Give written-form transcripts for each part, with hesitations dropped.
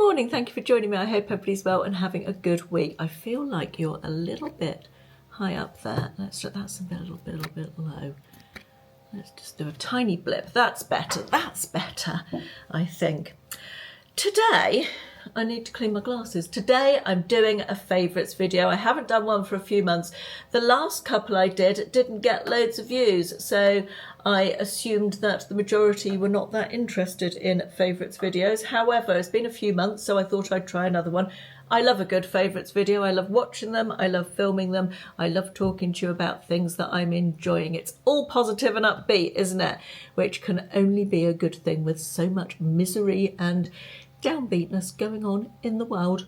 morning, thank you for joining me. I hope everybody's well and having a good week. I feel like you're a little bit high up there. That's a little bit low. Let's just do a tiny blip. That's better, I think. Today, I need to clean my glasses. Today I'm doing a favourites video. I haven't done one for a few months. The last couple I did didn't get loads of views, so I assumed that the majority were not that interested in favourites videos. However, it's been a few months, so I thought I'd try another one. I love a good favourites video. I love watching them. I love filming them. I love talking to you about things that I'm enjoying. It's all positive and upbeat, isn't it? Which can only be a good thing with so much misery and downbeatness going on in the world.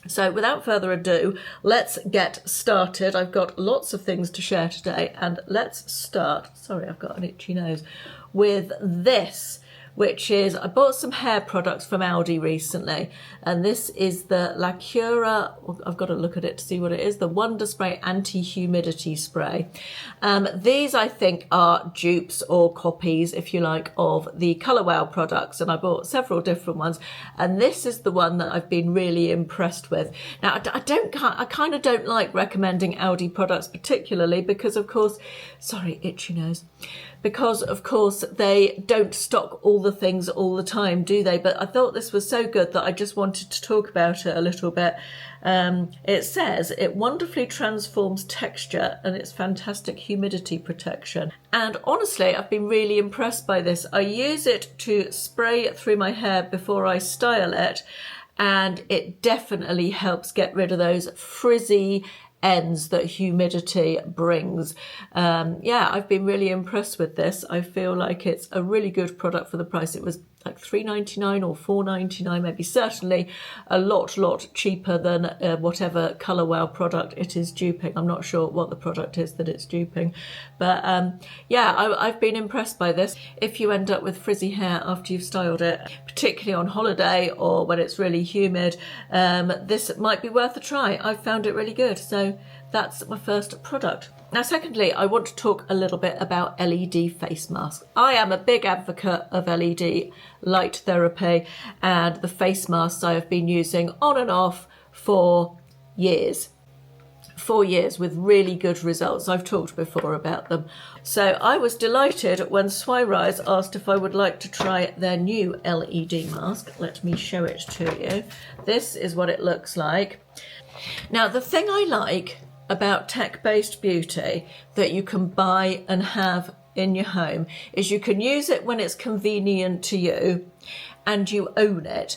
So without further ado, let's get started. I've got lots of things to share today, and let's start, sorry I've got an itchy nose, with this, which is, I bought some hair products from Aldi recently, and this is the Lacura, I've got to look at it to see what it is, the Wonderspray anti-humidity spray. These I think are dupes or copies, if you like, of the Colour Wow products, and I bought several different ones, and this is the one that I've been really impressed with. Now I kind of don't like recommending Aldi products particularly because of course, sorry, itchy nose, because of course they don't stock all the things all the time, do they? But I thought this was so good that I just wanted to talk about it a little bit. It says it wonderfully transforms texture and it's fantastic humidity protection. And honestly, I've been really impressed by this. I use it to spray through my hair before I style it, and it definitely helps get rid of those frizzy ends that humidity brings. Yeah, I've been really impressed with this. I feel like it's a really good product for the price. It was like $3.99 or $4.99, maybe, certainly a lot cheaper than whatever Colour Wow product it is duping. I'm not sure what the product is that it's duping, but yeah, I've been impressed by this. If you end up with frizzy hair after you've styled it, particularly on holiday or when it's really humid, this might be worth a try. I've found it really good, so that's my first product. Now, secondly, I want to talk a little bit about LED face masks. I am a big advocate of LED light therapy, and the face masks I have been using on and off for years. 4 years with really good results. I've talked before about them. So I was delighted when Swirise asked if I would like to try their new LED mask. Let me show it to you. This is what it looks like. Now, the thing I like about tech-based beauty that you can buy and have in your home is you can use it when it's convenient to you and you own it.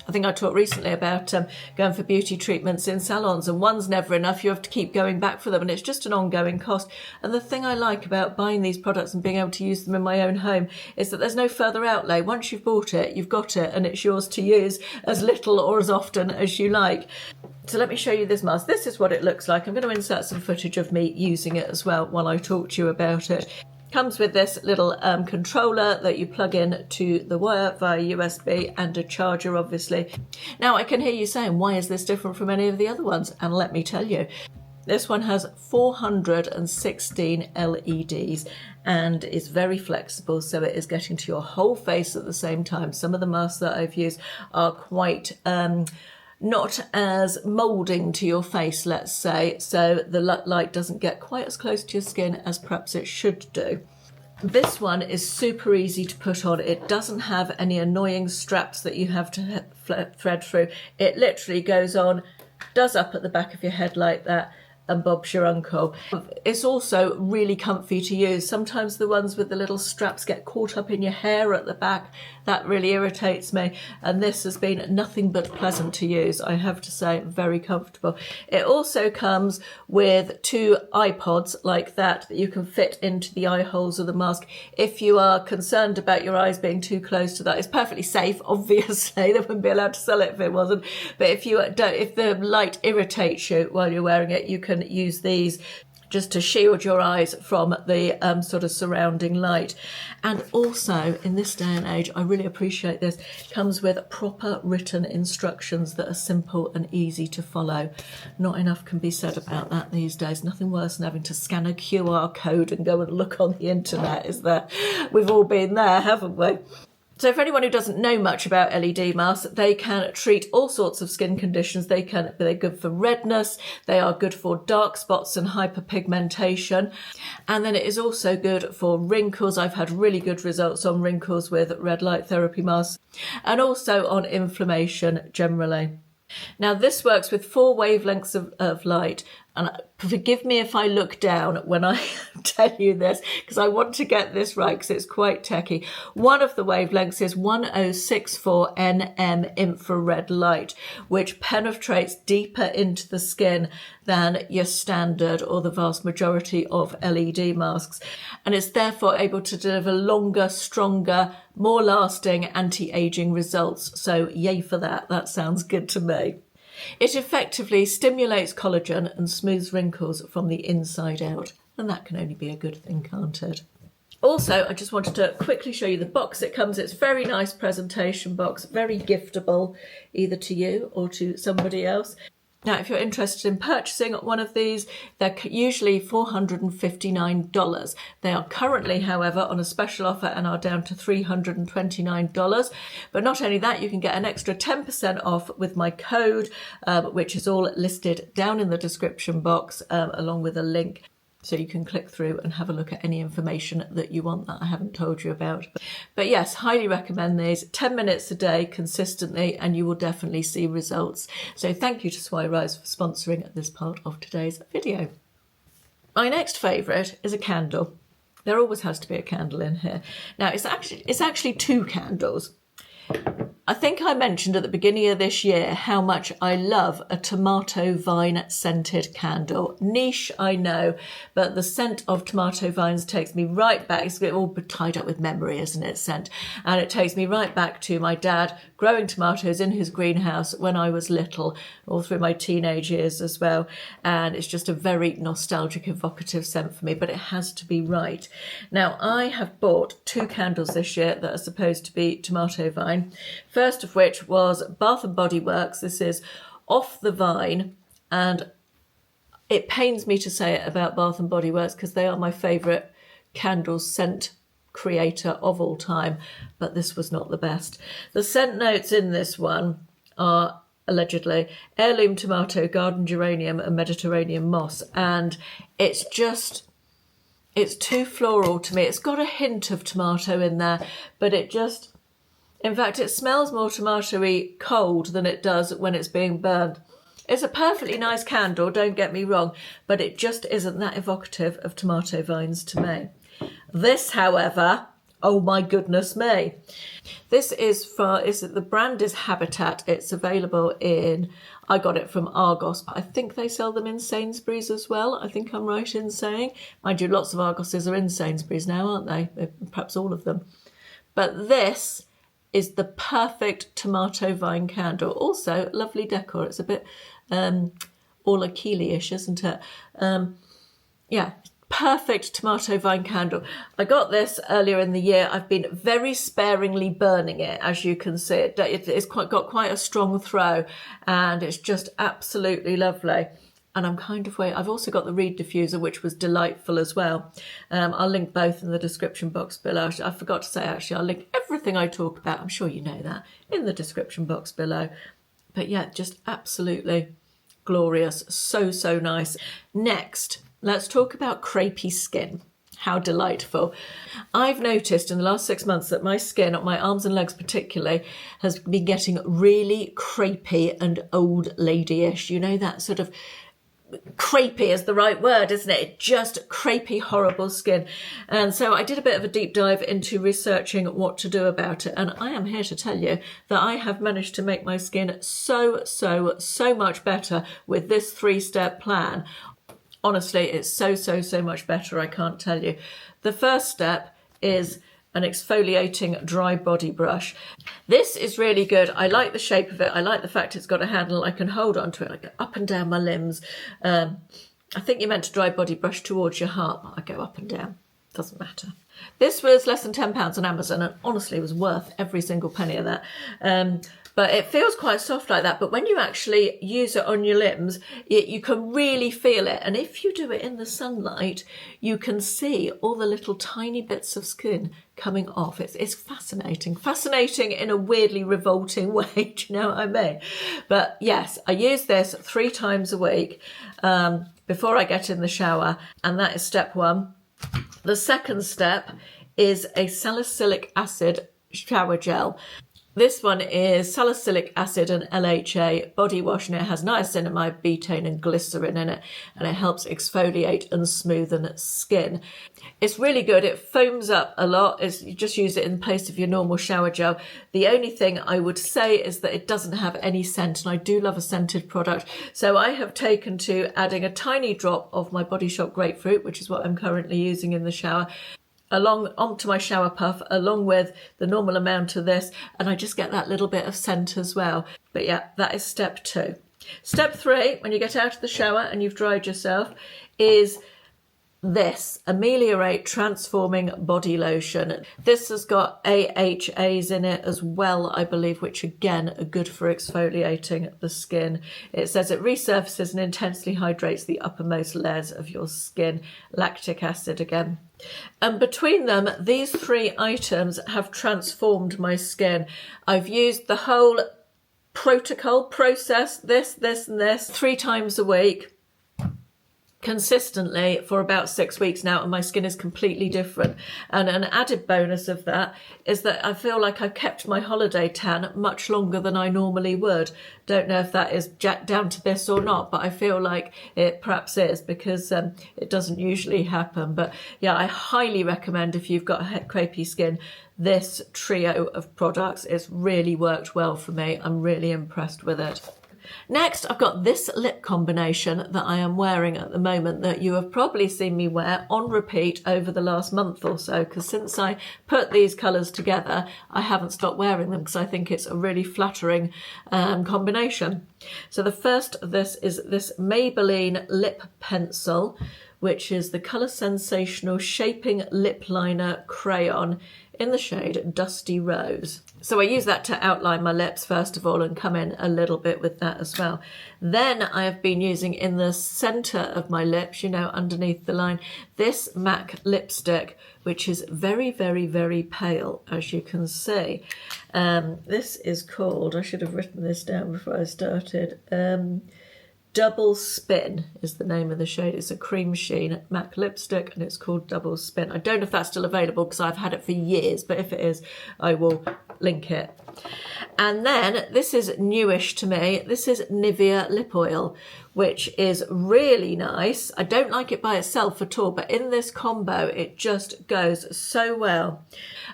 I think I talked recently about going for beauty treatments in salons, and one's never enough. You have to keep going back for them, and it's just an ongoing cost. And the thing I like about buying these products and being able to use them in my own home is that there's no further outlay. Once you've bought it, you've got it, and it's yours to use as little or as often as you like. So let me show you this mask. This is what it looks like. I'm going to insert some footage of me using it as well while I talk to you about it. Comes with this little controller that you plug in to the wire via USB, and a charger, obviously. Now, I can hear you saying, why is this different from any of the other ones? And let me tell you, this one has 416 LEDs and is very flexible, so it is getting to your whole face at the same time. Some of the masks that I've used are quite not as moulding to your face, let's say, so the light doesn't get quite as close to your skin as perhaps it should do. This one is super easy to put on. It doesn't have any annoying straps that you have to thread through. It literally goes on, does up at the back of your head like that, and Bob's your uncle. It's also really comfy to use. Sometimes the ones with the little straps get caught up in your hair at the back. That really irritates me. And this has been nothing but pleasant to use, I have to say, very comfortable. It also comes with 2 iPods like that you can fit into the eye holes of the mask. If you are concerned about your eyes being too close to that, it's perfectly safe, obviously. They wouldn't be allowed to sell it if it wasn't. But if the light irritates you while you're wearing it, you can use these just to shield your eyes from the sort of surrounding light. And also, in this day and age, I really appreciate this, comes with proper written instructions that are simple and easy to follow. Not enough can be said about that these days. Nothing worse than having to scan a QR code and go and look on the internet, is there? We've all been there, haven't we? So for anyone who doesn't know much about LED masks, they can treat all sorts of skin conditions. They're good for redness, they are good for dark spots and hyperpigmentation, and then it is also good for wrinkles. I've had really good results on wrinkles with red light therapy masks, and also on inflammation generally. Now this works with 4 wavelengths of light, and forgive me if I look down when I tell you this, because I want to get this right because it's quite techy. One of the wavelengths is 1064 nm infrared light, which penetrates deeper into the skin than your standard or the vast majority of LED masks, and it's therefore able to deliver longer, stronger, more lasting anti-aging results. So yay for that. That sounds good to me. It effectively stimulates collagen and smooths wrinkles from the inside out, and that can only be a good thing, can't it? Also, I just wanted to quickly show you the box it comes. It's a very nice presentation box, very giftable, either to you or to somebody else. Now, if you're interested in purchasing one of these, they're usually $459. They are currently, however, on a special offer and are down to $329. But not only that, you can get an extra 10% off with my code, which is all listed down in the description box, along with a link. So you can click through and have a look at any information that you want that I haven't told you about. But yes, highly recommend these. 10 minutes a day consistently, and you will definitely see results. So thank you to Swirise for sponsoring this part of today's video. My next favourite is a candle. There always has to be a candle in here. Now it's actually 2 candles. I think I mentioned at the beginning of this year how much I love a tomato vine scented candle. Niche, I know, but the scent of tomato vines takes me right back. It's all tied up with memory, isn't it, scent? And it takes me right back to my dad growing tomatoes in his greenhouse when I was little, all through my teenage years as well. And it's just a very nostalgic, evocative scent for me, but it has to be right. Now, I have bought 2 candles this year that are supposed to be tomato vine. First of which was Bath & Body Works. This is Off the Vine, and it pains me to say it about Bath & Body Works because they are my favourite candle scent creator of all time, but this was not the best. The scent notes in this one are allegedly heirloom tomato, garden geranium and Mediterranean moss, and it's too floral to me. It's got a hint of tomato in there, but in fact, it smells more tomatoey cold than it does when it's being burned. It's a perfectly nice candle, don't get me wrong, but it just isn't that evocative of tomato vines to me. This, however, oh my goodness me. This is the brand is Habitat. It's available I got it from Argos, but I think they sell them in Sainsbury's as well. I think I'm right in saying. Mind you, lots of Argoses are in Sainsbury's now, aren't they? Perhaps all of them. But this is the perfect tomato vine candle. Also, lovely decor. It's a bit Orla Keeley-ish, isn't it? Yeah, perfect tomato vine candle. I got this earlier in the year. I've been very sparingly burning it, as you can see. It's got quite a strong throw, and it's just absolutely lovely. And I've also got the Reed diffuser, which was delightful as well. I'll link both in the description box below. I forgot to say, actually, I'll link everything I talk about, I'm sure you know that, in the description box below. But yeah, just absolutely glorious. So, so nice. Next, let's talk about crepey skin. How delightful. I've noticed in the last 6 months that my skin, my arms and legs particularly, has been getting really crepey and old lady-ish. You know, that sort of crepey is the right word, isn't it? Just crepey, horrible skin. And so I did a bit of a deep dive into researching what to do about it. And I am here to tell you that I have managed to make my skin so much better with this 3-step plan. Honestly, it's so much better, I can't tell you. The first step is an exfoliating dry body brush. This is really good. I like the shape of it. I like the fact it's got a handle. I can hold onto it. I go up and down my limbs. I think you meant to dry body brush towards your heart, but I go up and down. Doesn't matter. This was less than £10 on Amazon, and honestly was worth every single penny of that. but it feels quite soft like that. But when you actually use it on your limbs, you can really feel it. And if you do it in the sunlight, you can see all the little tiny bits of skin coming off. It's fascinating in a weirdly revolting way. Do you know what I mean? But yes, I use this 3 times a week before I get in the shower, and that is step 1. The second step is a salicylic acid shower gel. This one is salicylic acid and LHA body wash, and it has niacinamide, betaine and glycerin in it, and it helps exfoliate and smoothen skin. It's really good. It foams up a lot. You just use it in place of your normal shower gel. The only thing I would say is that it doesn't have any scent, and I do love a scented product. So I have taken to adding a tiny drop of my Body Shop Grapefruit, which is what I'm currently using in the shower, onto my shower puff, along with the normal amount of this, and I just get that little bit of scent as well. But yeah, that is step 2. Step 3, when you get out of the shower and you've dried yourself, is this Ameliorate Transforming Body Lotion. This has got AHAs in it as well, I believe, which again are good for exfoliating the skin. It says it resurfaces and intensely hydrates the uppermost layers of your skin. Lactic acid again. And between them, these 3 items have transformed my skin. I've used the whole process, this and this, 3 times a week, consistently for about 6 weeks now, and my skin is completely different. And an added bonus of that is that I feel like I've kept my holiday tan much longer than I normally would. Don't know if that is down to this or not, but I feel like it perhaps is, because it doesn't usually happen. But yeah, I highly recommend, if you've got crepey skin, this trio of products. It's really worked well for me. I'm really impressed with it. Next, I've got this lip combination that I am wearing at the moment, that you have probably seen me wear on repeat over the last month or so, because since I put these colours together, I haven't stopped wearing them because I think it's a really flattering combination. So the first of this is this Maybelline Lip Pencil, which is the Colour Sensational Shaping Lip Liner Crayon in the shade Dusty Rose. So I use that to outline my lips first of all and come in a little bit with that as well. Then I have been using in the centre of my lips, you know, underneath the line, this MAC lipstick, which is very, very, very pale, as you can see. This is called, I should have written this down before I started, Double Spin is the name of the shade. It's a cream sheen MAC lipstick, and it's called Double Spin. I don't know if that's still available because I've had it for years, but if it is, I will link it. And then this is newish to me. This is Nivea Lip Oil, which is really nice. I don't like it by itself at all, but in this combo, it just goes so well.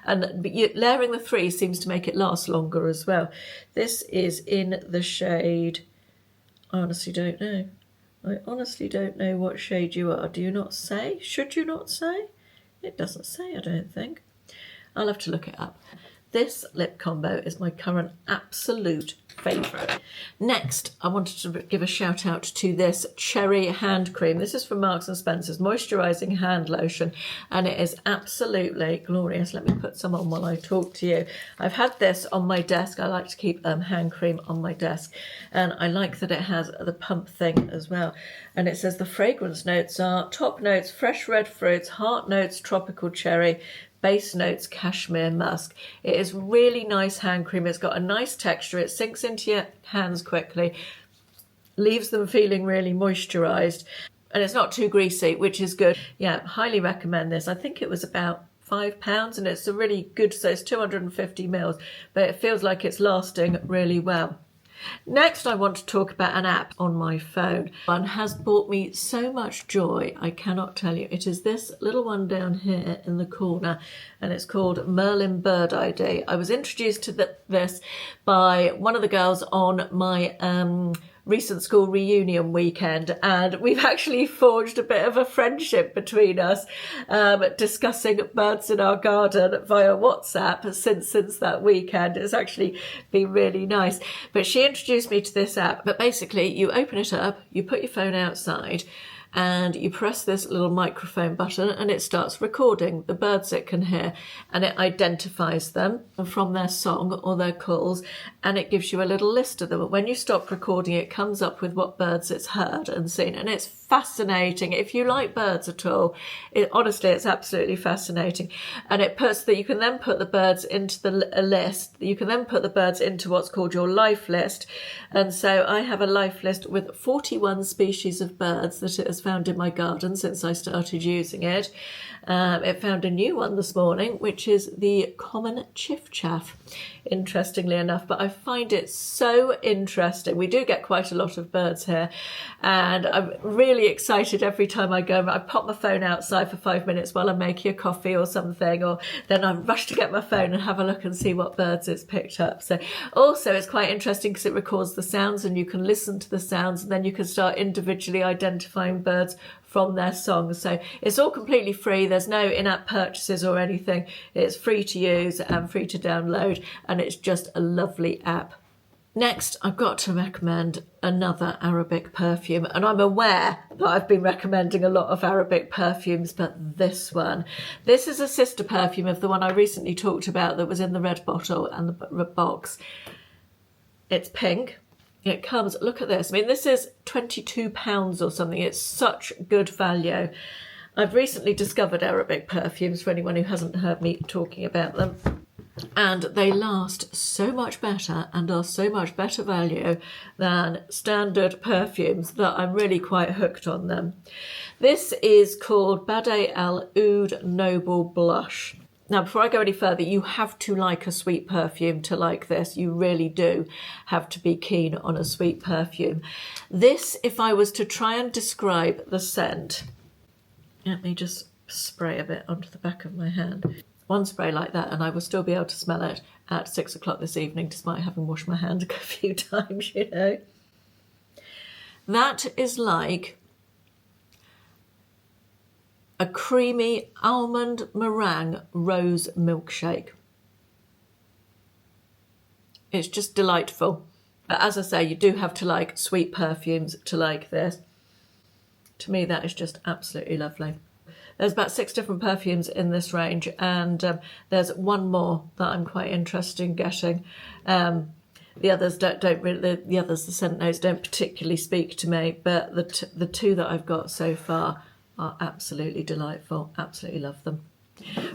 And layering the 3 seems to make it last longer as well. This is in the shade... I honestly don't know. I honestly don't know what shade you are. Do you not say? Should you not say? It doesn't say, I don't think. I'll have to look it up. This lip combo is my current absolute favourite. Next, I wanted to give a shout out to this cherry hand cream. This is from Marks & Spencer's moisturising hand lotion, and it is absolutely glorious. Let me put some on while I talk to you. I've had this on my desk. I like to keep hand cream on my desk, and I like that it has the pump thing as well. And it says the fragrance notes are top notes, fresh red fruits, heart notes, tropical cherry, base notes, cashmere musk. It is really nice hand cream. It's got a nice texture. It sinks into your hands quickly, leaves them feeling really moisturised, and it's not too greasy, which is good. Yeah, highly recommend this. I think it was about £5, and it's a really good, so it's 250 mils, but it feels like it's lasting really well. Next, I want to talk about an app on my phone. One has brought me so much joy, I cannot tell you. It is this little one down here in the corner, and it's called Merlin Bird ID. I was introduced to this by one of the girls on my recent school reunion weekend, and we've actually forged a bit of a friendship between us, discussing birds in our garden via WhatsApp since that weekend. It's actually been really nice. But she introduced me to this app. But basically, you open it up, you put your phone outside, and you press this little microphone button and it starts recording the birds it can hear, and it identifies them from their song or their calls, and it gives you a little list of them. When you stop recording, it comes up with what birds it's heard and seen, and it's fascinating. If you like birds at all, honestly, it's absolutely fascinating. And it puts that you can then put the birds into the list. You can then put the birds into what's called your life list. And so I have a life list with 41 species of birds that it has found in my garden since I started using it. It found a new one this morning, which is the common chiffchaff, interestingly enough. But I find it so interesting. We do get quite a lot of birds here, and I'm really excited every time I go. I pop my phone outside for 5 minutes while I'm making a coffee or something, or then I rush to get my phone and have a look and see what birds it's picked up. So also it's quite interesting because it records the sounds and you can listen to the sounds, and then you can start individually identifying birds from their songs. So it's all completely free. There's no in-app purchases or anything. It's free to use and free to download, and it's just a lovely app. Next, I've got to recommend another Arabic perfume, and I'm aware that I've been recommending a lot of Arabic perfumes, but this is a sister perfume of the one I recently talked about that was in the red bottle and the box. It's pink. It comes, look at this. I mean, this is £22 or something. It's such good value. I've recently discovered Arabic perfumes, for anyone who hasn't heard me talking about them. And they last so much better and are so much better value than standard perfumes that I'm really quite hooked on them. This is called Bade Al Oud Noble Blush. Now, before I go any further, you have to like a sweet perfume to like this. You really do have to be keen on a sweet perfume. This, if I was to try and describe the scent, let me just spray a bit onto the back of my hand. One spray like that and I will still be able to smell it at 6 o'clock this evening, despite having washed my hands a few times, you know. That is like a creamy almond meringue rose milkshake. It's just delightful. But as I say, you do have to like sweet perfumes to like this. To me, that is just absolutely lovely. There's about 6 different perfumes in this range, and there's one more that I'm quite interested in getting. The others don't really. The others, the scent notes don't particularly speak to me, but the two that I've got so far are absolutely delightful. Absolutely love them.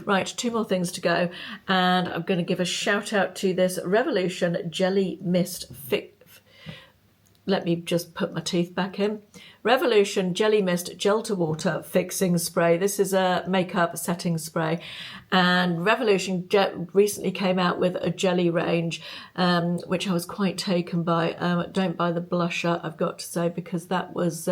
Right, 2 more things to go, and I'm going to give a shout out to this Revolution Jelly Mist let me just put my teeth back in. Revolution Jelly Mist Gel to Water Fixing Spray. This is a makeup setting spray, and Revolution recently came out with a jelly range, which I was quite taken by. Don't buy the blusher, I've got to say, because that was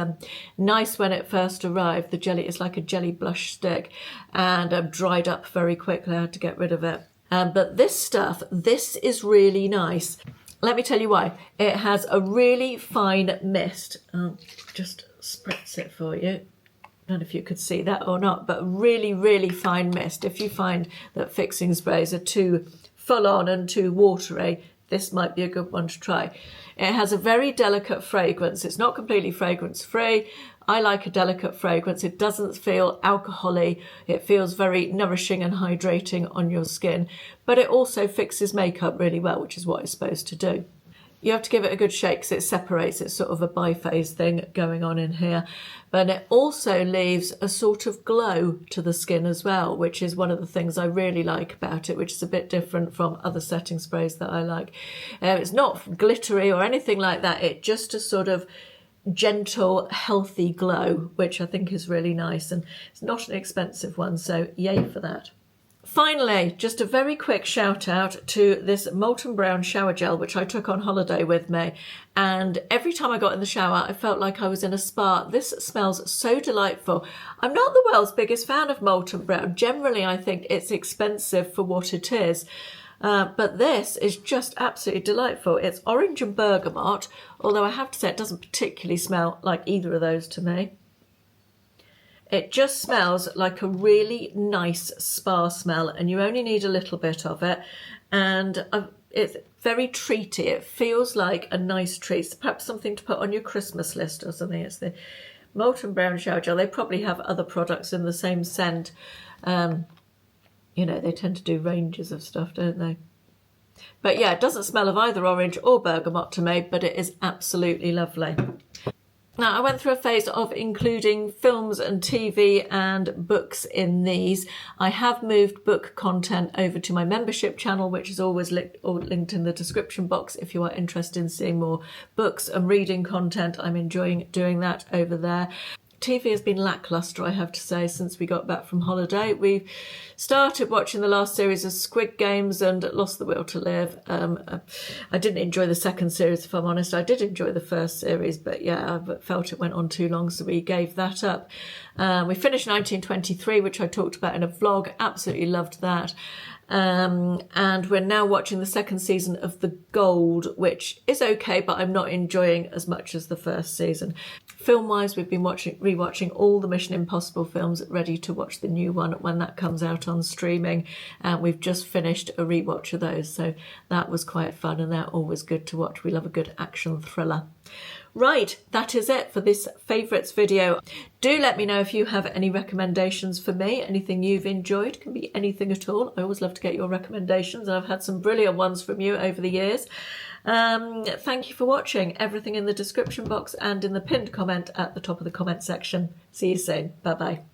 nice when it first arrived. The jelly is like a jelly blush stick, and dried up very quickly. I had to get rid of it. But this stuff, this is really nice. Let me tell you why. It has a really fine mist. I'll just spritz it for you. I don't know if you could see that or not, but really, really fine mist. If you find that fixing sprays are too full on and too watery, this might be a good one to try. It has a very delicate fragrance. It's not completely fragrance free. I like a delicate fragrance. It doesn't feel alcohol-y. It feels very nourishing and hydrating on your skin, but it also fixes makeup really well, which is what it's supposed to do. You have to give it a good shake because it separates. It's sort of a biphase thing going on in here. But it also leaves a sort of glow to the skin as well, which is one of the things I really like about it, which is a bit different from other setting sprays that I like. It's not glittery or anything like that. It just a sort of gentle, healthy glow, which I think is really nice, and it's not an expensive one, so yay for that. Finally, just a very quick shout out to this Molton Brown shower gel, which I took on holiday with me, and every time I got in the shower I felt like I was in a spa. This smells so delightful. I'm not the world's biggest fan of Molton Brown. Generally I think it's expensive for what it is. But this is just absolutely delightful. It's orange and bergamot, although I have to say it doesn't particularly smell like either of those to me. It just smells like a really nice spa smell, and you only need a little bit of it. And it's very treaty. It feels like a nice treat. Perhaps something to put on your Christmas list or something. It's the Molton Brown Shower Gel. They probably have other products in the same scent. You know, they tend to do ranges of stuff, don't they? But yeah, it doesn't smell of either orange or bergamot to me, but it is absolutely lovely. Now, I went through a phase of including films and TV and books in these. I have moved book content over to my membership channel, which is always linked in the description box if you are interested in seeing more books and reading content. I'm enjoying doing that over there. TV has been lacklustre, I have to say, since we got back from holiday. We've started watching the last series of Squid Games and Lost the Will to Live. I didn't enjoy the second series, if I'm honest. I did enjoy the first series, but yeah, I felt it went on too long, so we gave that up. We finished 1923, which I talked about in a vlog. Absolutely loved that. And we're now watching the second season of The Gold, which is okay, but I'm not enjoying as much as the first season. Film-wise, we've been rewatching all the Mission Impossible films, ready to watch the new one when that comes out on streaming. And we've just finished a rewatch of those, so that was quite fun, and they're always good to watch. We love a good action thriller. Right, that is it for this favourites video. Do let me know if you have any recommendations for me, anything you've enjoyed, can be anything at all. I always love to get your recommendations, and I've had some brilliant ones from you over the years. Thank you for watching. Everything in the description box and in the pinned comment at the top of the comment section. See you soon. Bye bye.